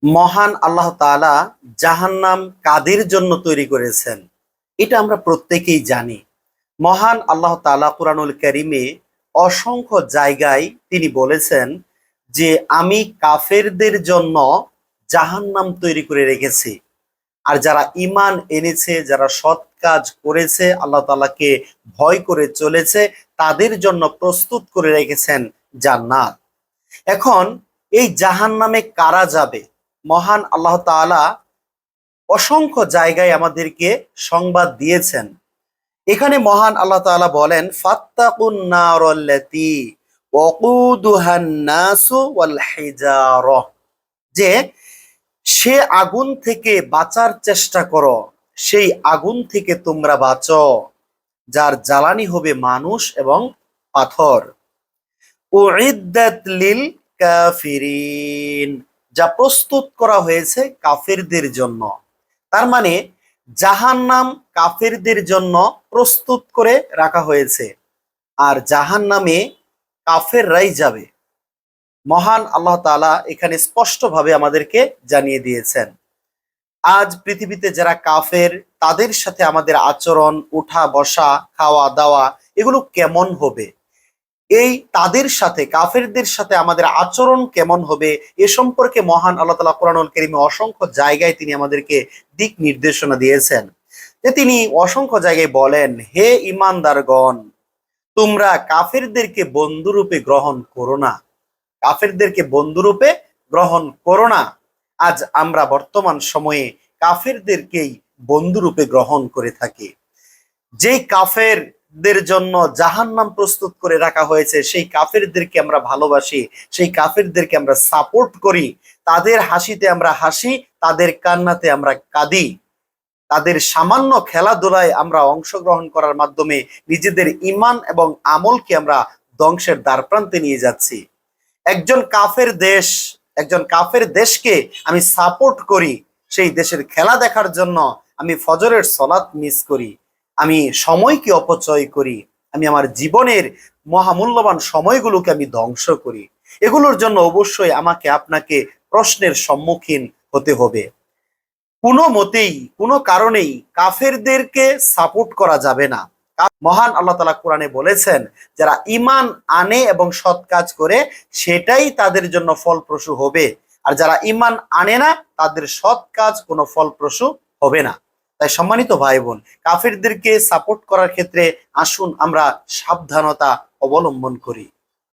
মহান আল্লাহ তাআলা জাহান্নাম কাদের জন্য তৈরি করেছেন এটা আমরা প্রত্যেকেই জানি। মহান আল্লাহ তাআলা কুরআনুল কারীমে অসংখ্য জায়গায় তিনি বলেছেন যে আমি কাফেরদের জন্য জাহান্নাম তৈরি করে রেখেছি। আর যারা ঈমান এনেছে, যারা সৎ কাজ করেছে, আল্লাহ তাআলাকে ভয় করে চলেছে, তাদের জন্য প্রস্তুত করে রেখেছেন জান্নাত। এখন এই জাহান্নামে কারা যাবে? মহান আল্লাহ তাআলা অসংখ্য জায়গায় আমাদেরকে সংবাদ দিয়েছেন। এখানে মহান আল্লাহ তাআলা বলেন, ফাত্তাকুন নারাল্লাতী ওয়াকুদুহান নাসু ওয়াল হিজারা, যে সে আগুন থেকে বাঁচার চেষ্টা করো, সেই আগুন থেকে তোমরা বাঁচো, যার জ্বালানি হবে মানুষ এবং পাথর। উইদ্দাত লিল কাফিরিন, যা প্রস্তুত করা হয়েছে কাফেরদের জন্য। তার মানে জাহান্নাম কাফেরদের জন্য প্রস্তুত করে রাখা হয়েছে, আর জাহান্নামে কাফেররাই যাবে। মহান আল্লাহ তাআলা এখানে স্পষ্টভাবে আমাদেরকে জানিয়ে দিয়েছেন। আজ পৃথিবীতে যারা কাফের, তাদের সাথে আমাদের আচরণ, উঠা বসা, খাওয়া দাওয়া, এগুলো কেমন হবে? এই তাদের সাথে, কাফেরদের সাথে আমাদের আচরণ কেমন হবে এ সম্পর্কে মহান আল্লাহ তাআলা কুরআনুল কারীমে অসংখ্য জায়গায় তিনি আমাদেরকে দিক নির্দেশনা দিয়েছেন। যে তিনি অসংখ্য জায়গায় বলেন, হে ঈমানদারগণ, তোমরা কাফেরদেরকে বন্ধুরূপে গ্রহণ করো না, কাফেরদেরকে বন্ধুরূপে গ্রহণ করো না। আজ আমরা বর্তমান সময়ে কাফেরদেরকেই বন্ধুরূপে গ্রহণ করে থাকি। যেই কাফেরদের জন্য জাহান্নাম প্রস্তুত করে রাখা হয়েছে, সেই কাফেরদেরকে আমরা ভালোবাসি, সেই কাফেরদেরকে আমরা সাপোর্ট করি, তাদের হাসিতে আমরা হাসি, তাদের কান্নাতে আমরা কাঁদি, তাদের সামান্য খেলাধুলায় আমরা অংশগ্রহণ করার মাধ্যমে নিজেদের ঈমান এবং আমলকে আমরা ধ্বংসের দ্বারপ্রান্তে নিয়ে যাচ্ছি। একজন কাফের দেশকে আমি সাপোর্ট করি, সেই দেশের খেলা দেখার জন্য আমি ফজরের সালাত মিস করি, আমি সময়কে অপচয় করি, আমি আমার জীবনের মহামূল্যবান সময়গুলোকে আমি ধ্বংস করি। এগুলোর জন্য অবশ্যই আমাকে আপনাকে প্রশ্নের সম্মুখীন হতে হবে। কোনো মতেই, কোনো কারণেই কাফেরদেরকে সাপোর্ট করা যাবে না। মহান আল্লাহ তাআলা কোরআনে বলেছেন, যারা ঈমান আনে এবং সৎ কাজ করে সেটাই তাদের জন্য ফলপ্রসূ হবে, আর যারা ঈমান আনে না তাদের সৎ কাজ কোনো ফলপ্রসূ হবে না। তাই সম্মানিত ভাই বোন, কাফেরদেরকে সাপোর্ট করার ক্ষেত্রে আসুন আমরা সাবধানতা অবলম্বন করি।